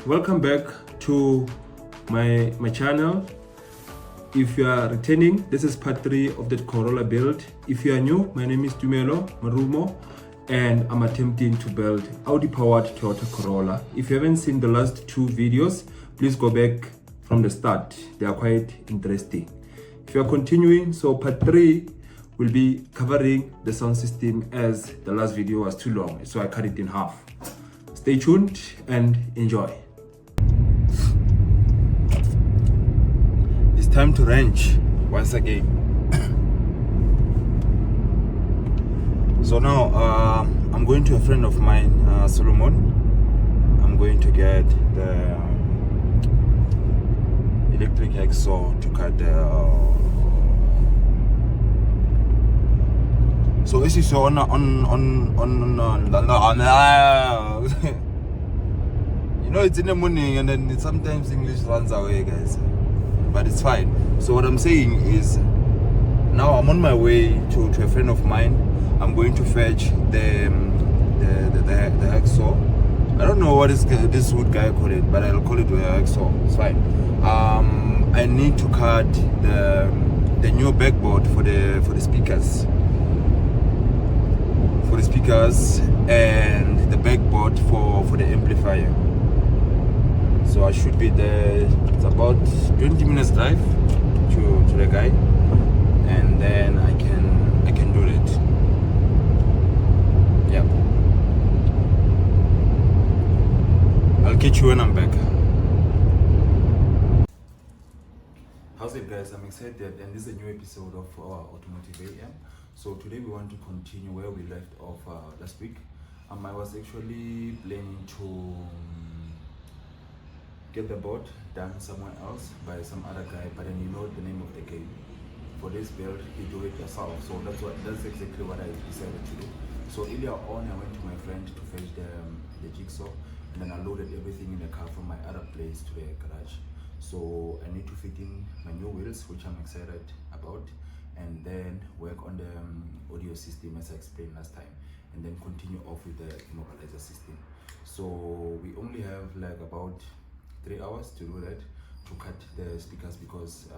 welcome back to my channel. If you are returning, this is part 3 of the Corolla build. If you are new, my name is Tumelo Marumo and I'm attempting to build Audi powered Toyota Corolla. If you haven't seen the last 2 videos, please go back from the start. They are quite interesting. If you are continuing, so part 3 will be covering the sound system, as the last video was too long, so I cut it in half. Stay tuned and enjoy. It's time to range once again. So now I'm going to a friend of mine, Solomon. I'm going to get the electric hacksaw to cut the so this is on you know, it's in the morning and then sometimes English runs away, guys, but it's fine. So what I'm saying is, now I'm on my way to a friend of mine. I'm going to fetch the hacksaw. I don't know what this wood guy call it, but I'll call it a hacksaw. It's fine. I need to cut the new backboard for the speakers. For the speakers and the backboard for the amplifier. So I should be there. It's about 20 minutes drive to the guy, and then I can do it. Yeah. I'll catch you when I'm back. How's it, guys? I'm excited, and this is a new episode of our Automotive AM. So today we want to continue where we left off last week. I was actually planning to get the board done somewhere else by some other guy, but then you know the name of the game. For this build, you do it yourself. So that's exactly what I decided to do. So earlier on, I went to my friend to fetch the jigsaw, and then I loaded everything in the car from my other place to the garage. So I need to fit in my new wheels, which I'm excited about, and then work on the audio system as I explained last time, and then continue off with the immobilizer system. So we only have like about 3 hours to do that, to cut the speakers, because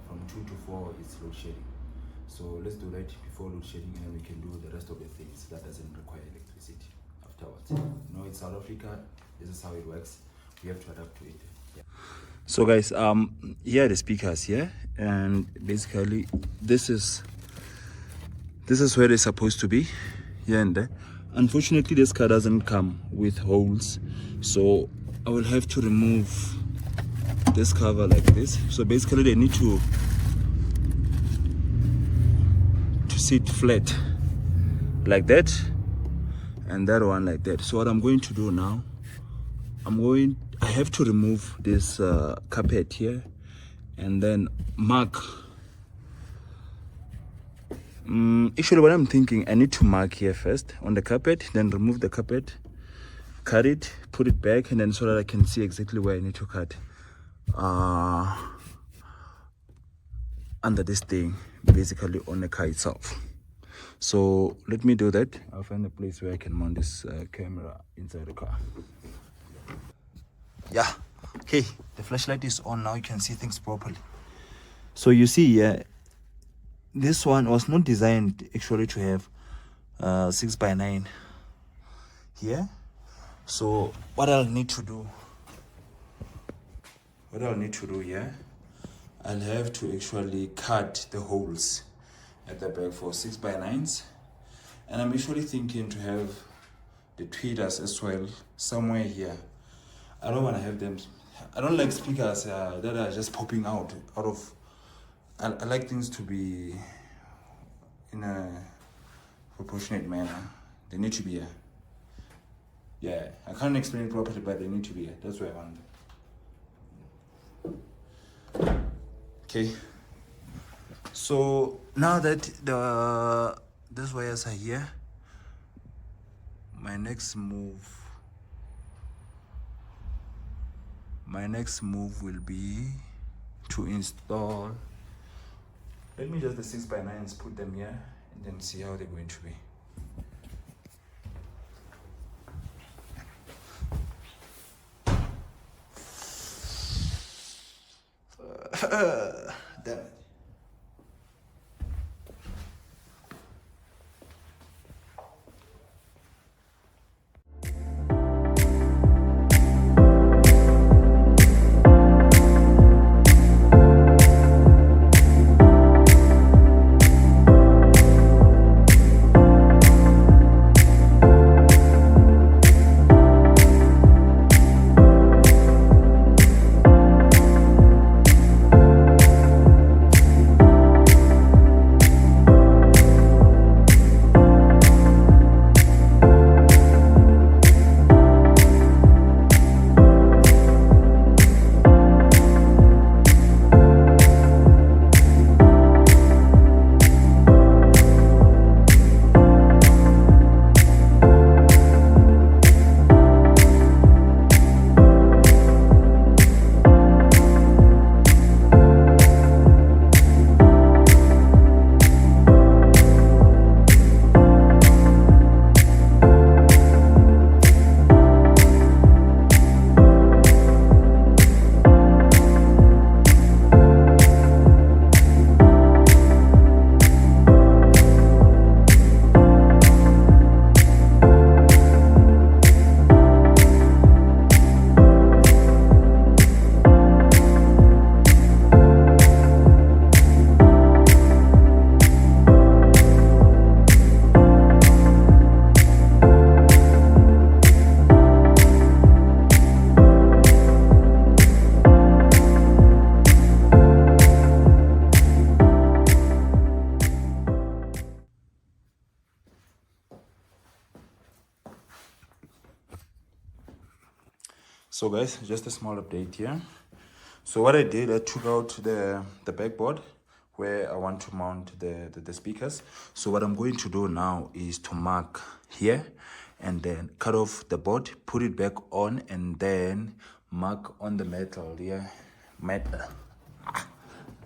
from 2 to 4 it's load shedding. So let's do that before load shedding, and then we can do the rest of the things that doesn't require electricity afterwards. You know, it's South Africa, this is how it works. We have to adapt to it. Yeah. So guys, here are the speakers here, and basically this is where they're supposed to be, here and there. Unfortunately, this car doesn't come with holes, so I will have to remove this cover like this. So basically they need to sit flat like that, and that one like that. So what I'm going to do now, I have to remove this carpet here, and then mark. Actually, what I'm thinking, I need to mark here first on the carpet, then remove the carpet, cut it, put it back, and then so that I can see exactly where I need to cut under this thing, basically on the car itself. So let me do that. I'll find a place where I can mount this camera inside the car. Yeah, okay, the flashlight is on now. You can see things properly. So you see, yeah, this one was not designed actually to have 6x9 here. So what I'll need to do here, I'll have to actually cut the holes at the back for 6x9s, and I'm actually thinking to have the tweeters as well somewhere here. I don't want to have them. I don't like speakers that are just popping out of. I like things to be in a proportionate manner. They need to be here. Yeah, I can't explain it properly, but they need to be here. That's where I want them. Okay. So now that these wires are here, my next move will be to install. Let me just the 6x9s, put them here, and then see how they're going to be. Damn it. So guys, just a small update here. So what I did, I took out the backboard where I want to mount the speakers. So what I'm going to do now is to mark here and then cut off the board, put it back on, and then mark on the metal here. Metal.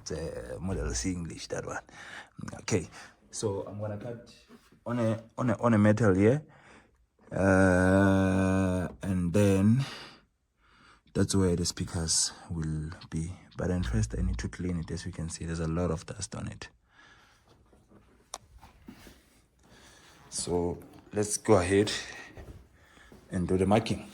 It's a model English, that one. Okay. So I'm gonna cut on a metal here. And then that's where the speakers will be. But then first I need to clean it. As you can see, there's a lot of dust on it. So let's go ahead and do the marking.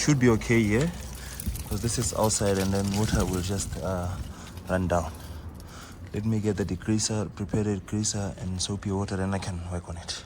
should be okay here, because this is outside and then water will just run down. Let me get the degreaser, prepare the degreaser and soapy water, then I can work on it.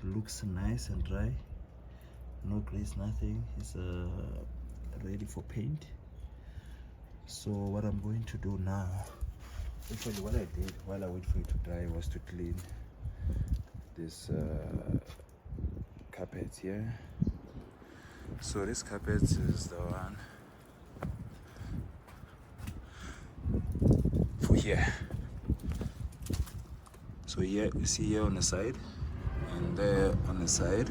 Looks nice and dry, no grease, nothing. It's ready for paint. So what I'm going to do now, actually what I did while I wait for it to dry was to clean this carpet here. So this carpet is the one for here. So here you see here on the side and there on the side,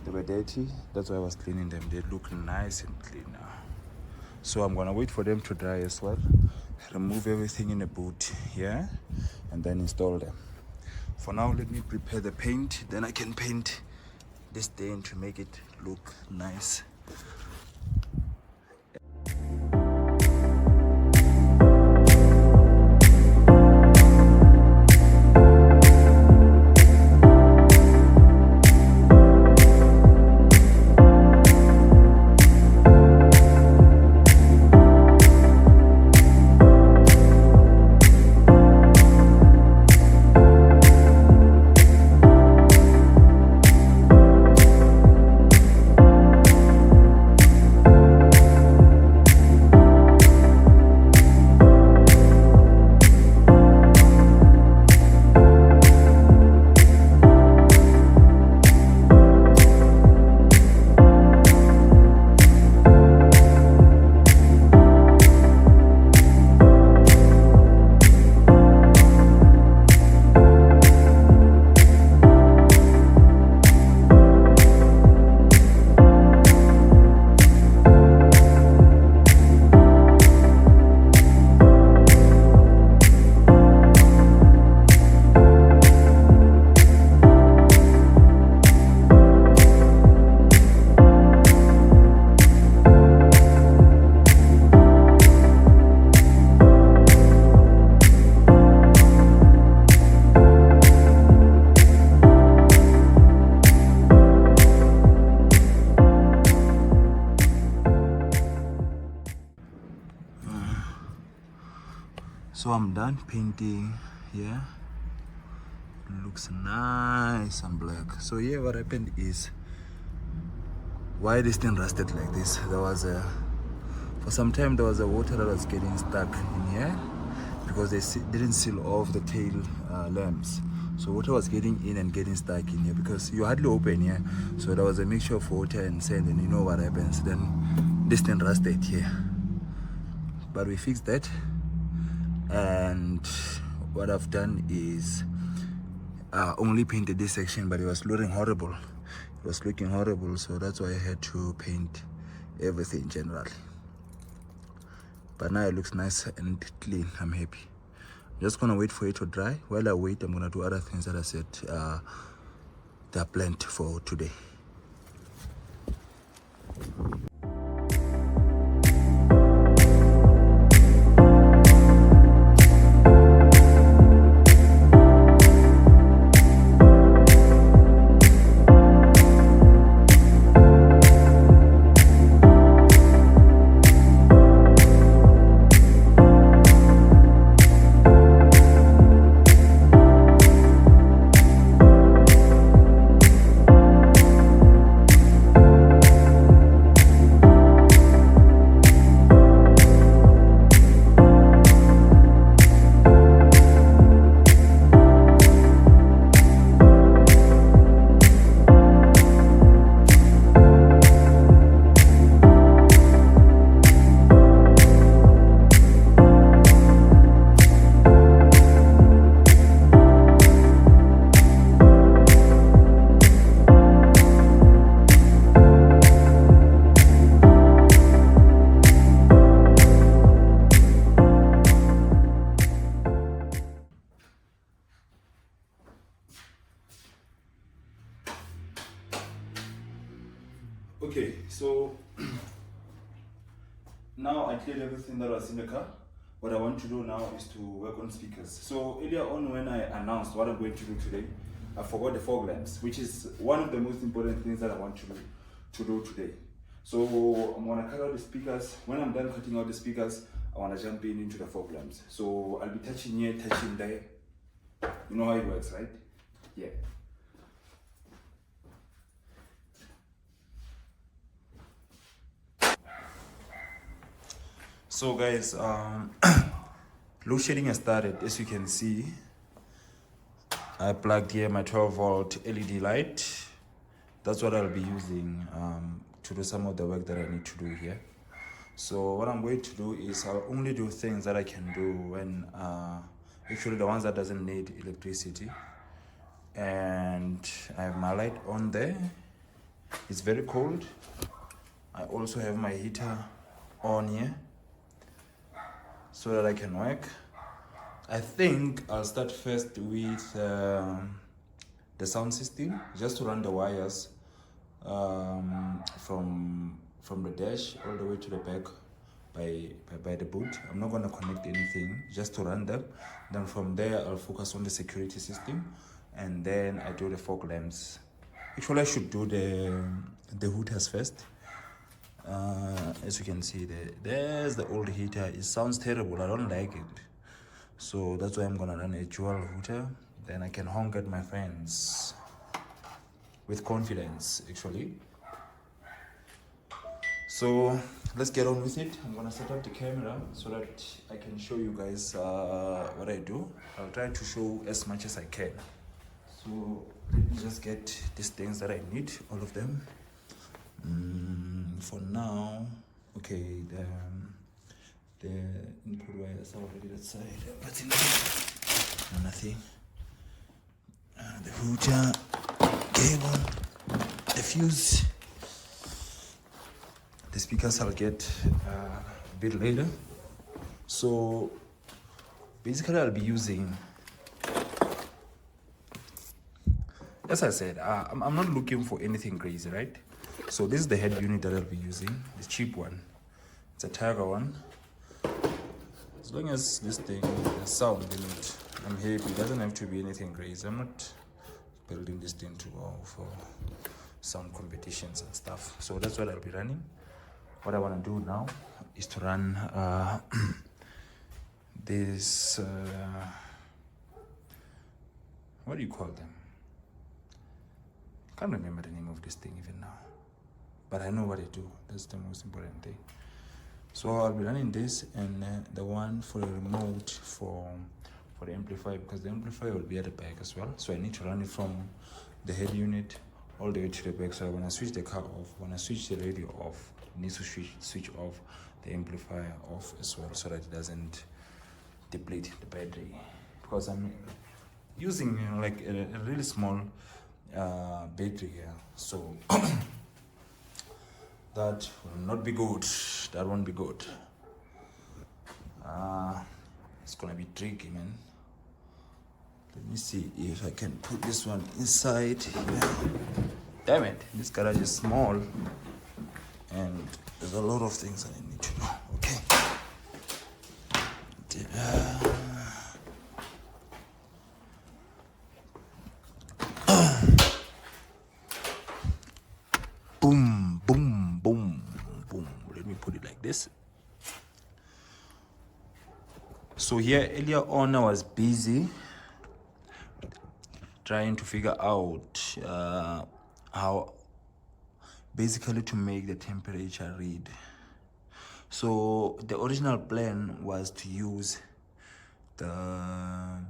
they were dirty. That's why I was cleaning them. They look nice and clean now. So I'm gonna wait for them to dry as well, remove everything in a boot here, and then install them. For now, let me prepare the paint, then I can paint this stain to make it look nice. So I'm done painting here. Looks nice and black. So yeah, what happened is, why this thing rusted like this, there was a, for some time there was a water that was getting stuck in here because they didn't seal off the tail lamps. So water was getting in and getting stuck in here because you hardly open here. So there was a mixture of water and sand, and you know what happens, then this thing rusted here. But we fixed that, and what I've done is only painted this section, but it was looking horrible. It was looking horrible, so that's why I had to paint everything generally. But now it looks nice and clean. I'm happy. I'm just gonna wait for it to dry. While I wait, I'm gonna do other things that I said that are planned for today. Okay, so now I cleared everything that was in the car. What I want to do now is to work on speakers. So earlier on when I announced what I'm going to do today, I forgot the fog lamps, which is one of the most important things that I want to do today. So I'm gonna cut out the speakers. When I'm done cutting out the speakers, I wanna jump into the fog lamps. So I'll be touching here, touching there. You know how it works, right? Yeah. So guys, load shedding has started. As you can see, I plugged here my 12-volt LED light. That's what I'll be using to do some of the work that I need to do here. So what I'm going to do is I'll only do things that I can do when actually the ones that doesn't need electricity. And I have my light on there. It's very cold. I also have my heater on here so that I can work. I think I'll start first with the sound system, just to run the wires from the dash all the way to the back by the boot. I'm not going to connect anything, just to run them. Then from there I'll focus on the security system, and then I do the fog lamps. Actually I should do the hooters first. As you can see there's the old heater. It sounds terrible, I don't like it. So that's why I'm gonna run a dual hooter. Then I can honk at my friends with confidence, actually. So let's get on with it. I'm gonna set up the camera so that I can show you guys what I do. I'll try to show as much as I can. So let me just get these things that I need, all of them. For now, okay, the input wires are already that side. What's in there? Nothing. The hooter, cable, the fuse. The speakers I'll get a bit later. So basically I'll be using, as I said, I'm not looking for anything crazy, right? So this is the head unit that I'll be using, the cheap one. It's a Tiger one. As long as this thing has sound in it, I'm happy. It doesn't have to be anything crazy. I'm not building this thing to go for sound competitions and stuff. So that's what I'll be running. What I want to do now is to run this what do you call them? Can't remember the name of this thing even now, but I know what I do. That's the most important thing. So I'll be running this and the one for the remote for the amplifier, because the amplifier will be at the back as well. So I need to run it from the head unit all the way to the back. So when I switch the car off, when I switch the radio off, it needs to switch off the amplifier off as well, so that it doesn't deplete the battery. Because I'm using like a really small battery here, so that will not be good. That won't be good. It's gonna be tricky, man. Let me see if I can put this one inside. Damn it, this garage is small and there's a lot of things I need to know. Okay. Boom, boom, boom, boom. Let me put it like this. So here earlier on I was busy trying to figure out how basically to make the temperature read. So the original plan was to use the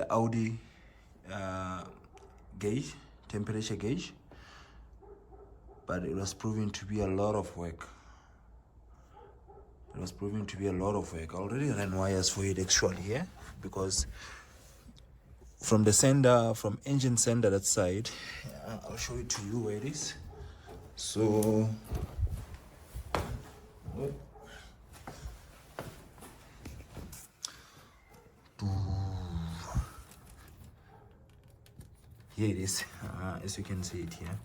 Audi gauge, temperature gauge, but it was proving to be a lot of work. I already ran wires for it actually here, because from the sender, from engine sender, that side, I'll show it to you where it is. So here it is, as you can see it here.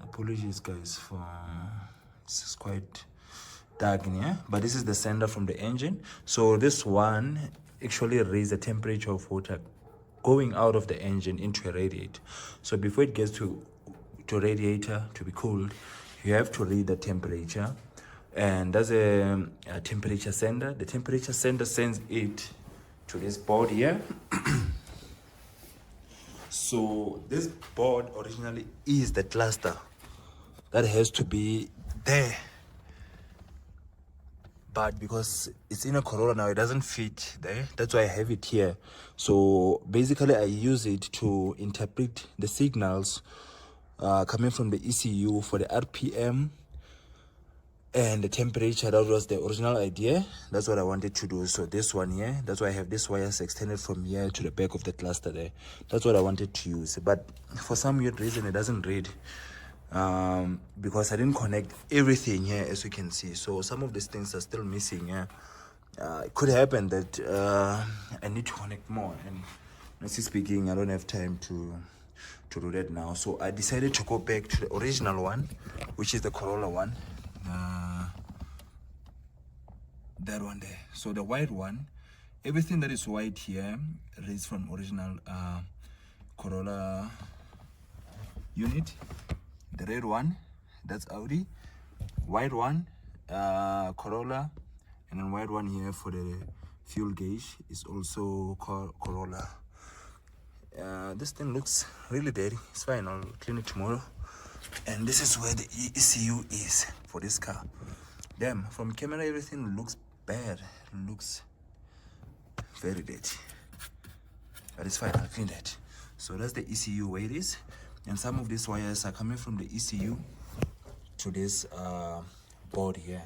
Apologies guys for this is quite dark in here, but this is the sender from the engine. So this one actually raises the temperature of water going out of the engine into a radiator. So before it gets to radiator to be cooled, you have to read the temperature, and that's a temperature sender. The temperature sender sends it to this board here. So this board originally is the cluster that has to be there, but because it's in a Corolla now, it doesn't fit there. That's why I have it here. So basically I use it to interpret the signals coming from the ECU for the RPM and the temperature. That was the original idea. That's what I wanted to do. So this one here, that's why I have this wires extended from here to the back of the cluster there. That's what I wanted to use, but for some weird reason it doesn't read, because I didn't connect everything here, as you can see. So some of these things are still missing here. It could happen that I need to connect more, and honestly speaking, I don't have time to do that now. So I decided to go back to the original one, which is the Corolla one, that one there. So the white one, everything that is white here is from original Corolla unit. The red one, that's Audi. White one, Corolla. And then white one here for the fuel gauge is also Corolla. This thing looks really dirty. It's fine, I'll clean it tomorrow. And this is where the ECU is for this car. Damn, from camera everything looks bad. It looks very dirty, but it's fine, I'll clean that. So that's the ECU where it is. And some of these wires are coming from the ECU to this board here.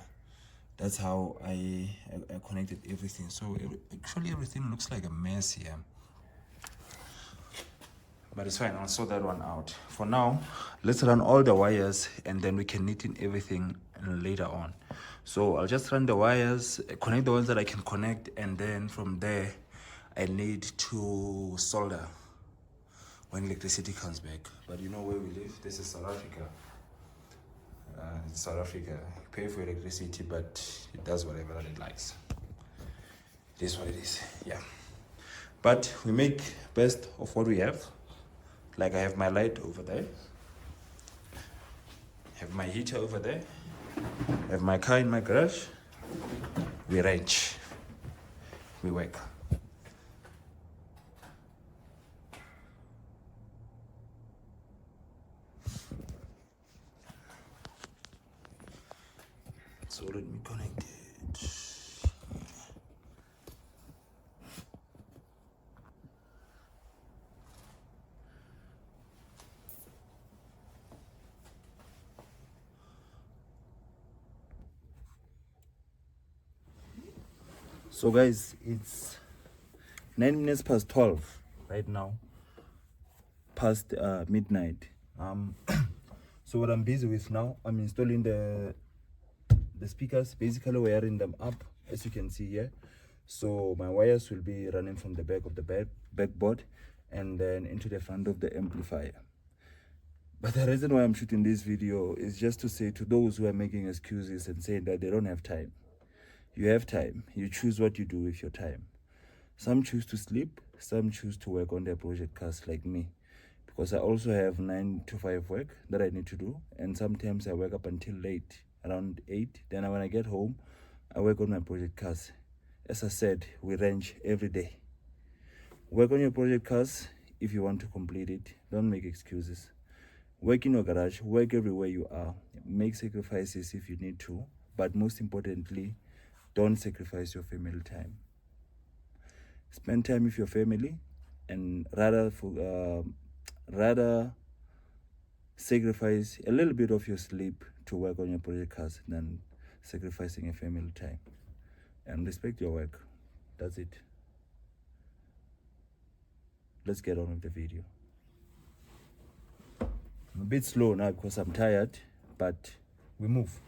That's how I connected everything. So actually everything looks like a mess here, but it's fine, I'll sort that one out. For now, let's run all the wires and then we can knit in everything later on. So I'll just run the wires, connect the ones that I can connect, and then from there I need to solder when electricity comes back. But you know where we live, this is South Africa. It's South Africa, you pay for electricity, but it does whatever that it likes. It is what it is, yeah. But we make best of what we have. Like I have my light over there, have my heater over there, have my car in my garage, we wrench, we work. So let me connect it. So guys, it's 9 minutes past 12 right now, past midnight. So what I'm busy with now, I'm installing the speakers, basically wiring them up, as you can see here. So my wires will be running from the back of the backboard and then into the front of the amplifier. But the reason why I'm shooting this video is just to say to those who are making excuses and saying that they don't have time, you have time. You choose what you do with your time. Some choose to sleep, some choose to work on their project cars like me, because I also have 9 to 5 work that I need to do, and sometimes I work up until late, around 8. Then when I get home, I work on my project cars. As I said, we wrench every day. Work on your project cars if you want to complete it. Don't make excuses. Work in your garage, work everywhere you are. Make sacrifices if you need to, but most importantly, don't sacrifice your family time. Spend time with your family, and rather sacrifice a little bit of your sleep to work on your project cars than sacrificing your family time. And respect your work. That's it. Let's get on with the video. I'm a bit slow now because I'm tired, but we move.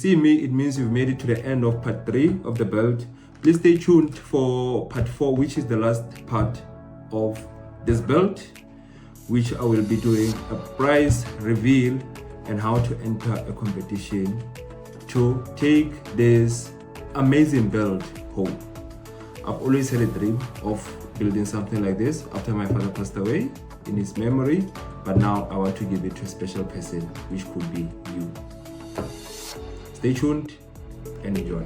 see me, it means you've made it to the end of part 3 of the build. Please stay tuned for part 4, which is the last part of this build, which I will be doing a price reveal and how to enter a competition to take this amazing build home. I've always had a dream of building something like this after my father passed away in his memory, but now I want to give it to a special person, which could be you. Stay tuned and enjoy.